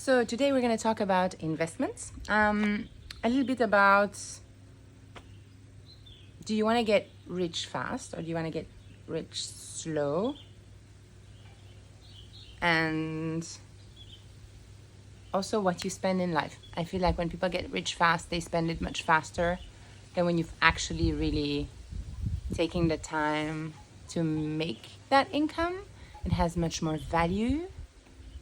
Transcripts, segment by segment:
So today we're going to talk about investments. A little bit about, do you want to get rich fast or do you want to get rich slow? And also what you spend in life. I feel like when people get rich fast, they spend it much faster than when you've actually really taken the time to make that income. It has much more value,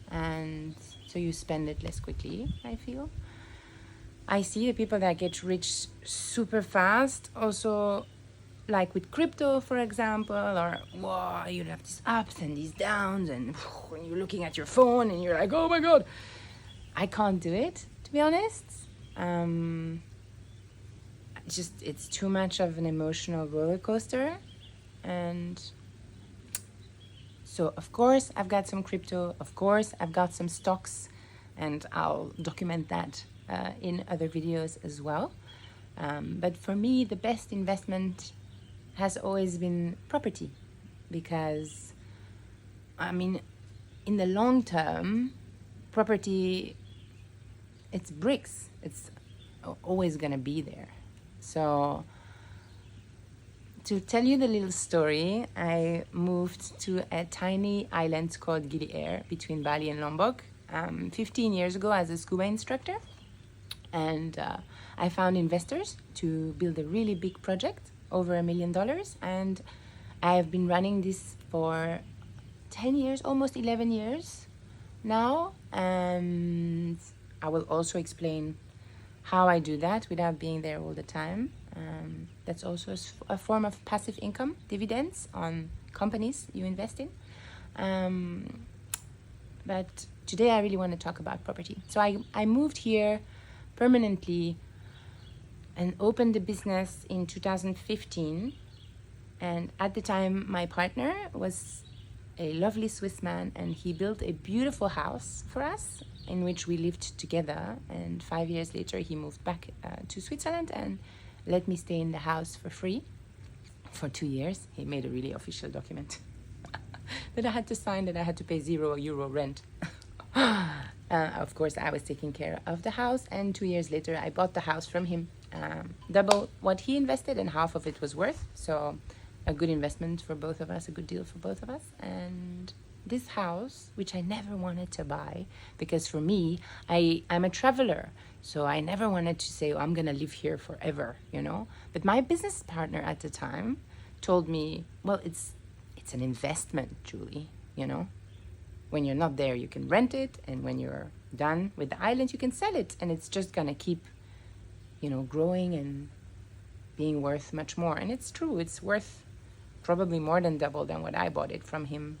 and so you spend it less quickly, I feel. I see the people that get rich super fast, also like with crypto, for example, or wow, you have these ups and these downs, and when you're looking at your phone and you're like, oh my God, I can't do it, to be honest. It's too much of an emotional roller coaster. And so, of course, I've got some crypto. Of course, I've got some stocks, and I'll document that in other videos as well. But for me, the best investment has always been property, because, I mean, in the long term, property, it's bricks. It's always going to be there. So, to tell you the little story, I moved to a tiny island called Gili Air between Bali and Lombok 15 years ago as a scuba instructor. And I found investors to build a really big project, over $1 million. And I've been running this for 10 years, almost 11 years now. And I will also explain how I do that without being there all the time. That's also a form of passive income, dividends on companies you invest in. But today I really want to talk about property. So I moved here permanently and opened the business in 2015. And at the time, my partner was a lovely Swiss man, and he built a beautiful house for us in which we lived together. And 5 years later, he moved back to Switzerland and let me stay in the house for free for 2 years. He made a really official document that I had to sign, that I had to pay €0 rent. Of course, I was taking care of the house, and 2 years later, I bought the house from him. Double what he invested, and half of it was worth. So a good investment for both of us, a good deal for both of us. And this house, which I never wanted to buy, because for me, I'm a traveler. So I never wanted to say, oh, I'm going to live here forever, you know. But my business partner at the time told me, well, it's an investment, Julie, you know. When you're not there, you can rent it. And when you're done with the island, you can sell it. And it's just going to keep, you know, growing and being worth much more. And it's true. It's worth probably more than double than what I bought it from him.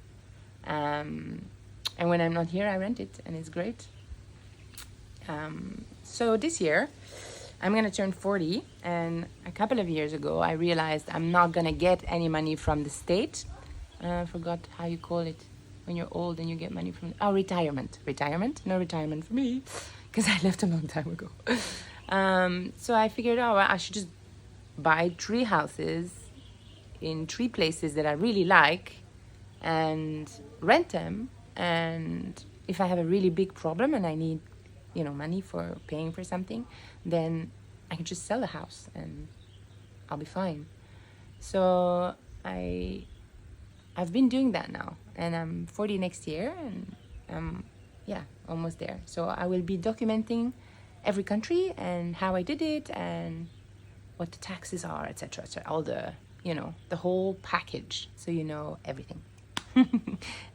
And when I'm not here, I rent it, and it's great. So this year, I'm going to turn 40. And a couple of years ago, I realized I'm not going to get any money from the state. I forgot how you call it when you're old and you get money from... Oh, retirement. Retirement? No retirement for me, because I left a long time ago. So I figured, oh, well, I should just buy 3 houses in 3 places that I really like and rent them. And if I have a really big problem and I need, you know, money for paying for something, then I can just sell the house and I'll be fine. So I've been doing that now, and I'm 40 next year, and I'm almost there. So I will be documenting every country and how I did it and what the taxes are, etc. So all the, you know, the whole package, so you know everything.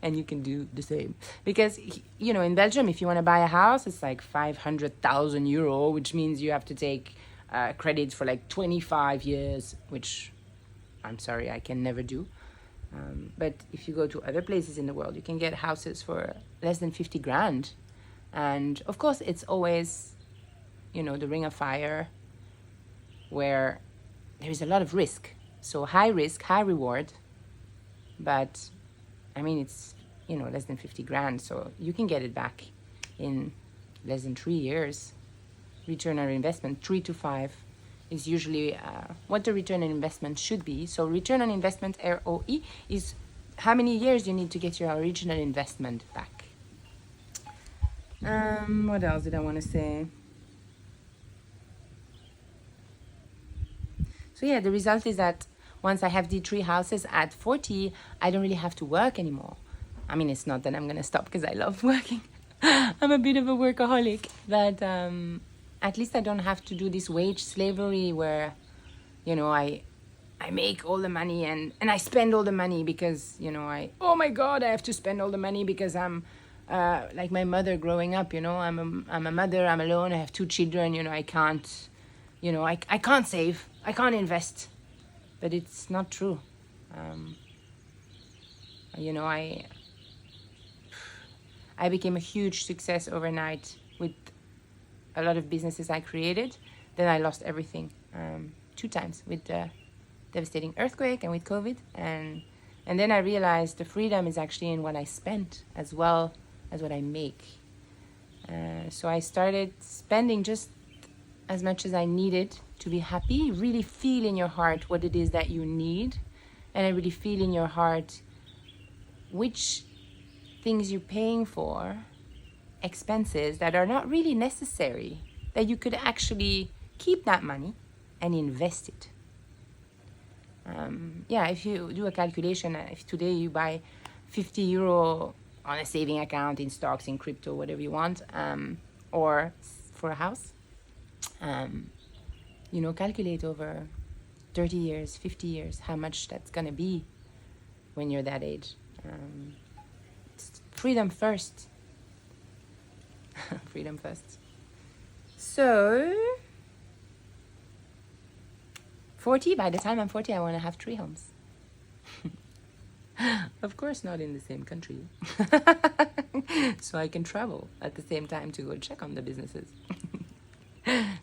And you can do the same, because, you know, in Belgium, if you want to buy a house, it's like 500,000 euro, which means you have to take credits for like 25 years, which I'm sorry, I can never do. But if you go to other places in the world, you can get houses for less than 50 grand. And of course, it's always, you know, the ring of fire, where there is a lot of risk. So high risk, high reward. But I mean, it's, you know, less than 50 grand. So you can get it back in less than 3 years. Return on investment, 3 to 5 is usually what the return on investment should be. So return on investment, ROE, is how many years you need to get your original investment back. What else did I want to say? So yeah, the result is that once I have the 3 houses at 40, I don't really have to work anymore. I mean, it's not that I'm going to stop because I love working. I'm a bit of a workaholic. But at least I don't have to do this wage slavery where, I make all the money and I spend all the money because, oh my God, I have to spend all the money because I'm like my mother growing up, I'm a mother, I'm alone, I have 2 children, I can't, I can't save, I can't invest. But it's not true. I became a huge success overnight with a lot of businesses I created. Then I lost everything 2 times with the devastating earthquake and with COVID. And then I realized the freedom is actually in what I spent as well as what I make. So I started spending just as much as I needed to be happy. Really feel in your heart what it is that you need. And I really feel in your heart which things you're paying for, expenses that are not really necessary, that you could actually keep that money and invest it. If you do a calculation, if today you buy 50 euro on a saving account in stocks, in crypto, whatever you want, or for a house, calculate over 30 years, 50 years, how much that's going to be when you're that age. Freedom first. Freedom first. So, 40, by the time I'm 40, I want to have 3 homes. Of course, not in the same country. So I can travel at the same time to go check on the businesses.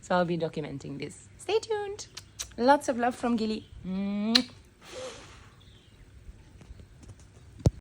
So I'll be documenting this. Stay tuned. Lots of love from Gili.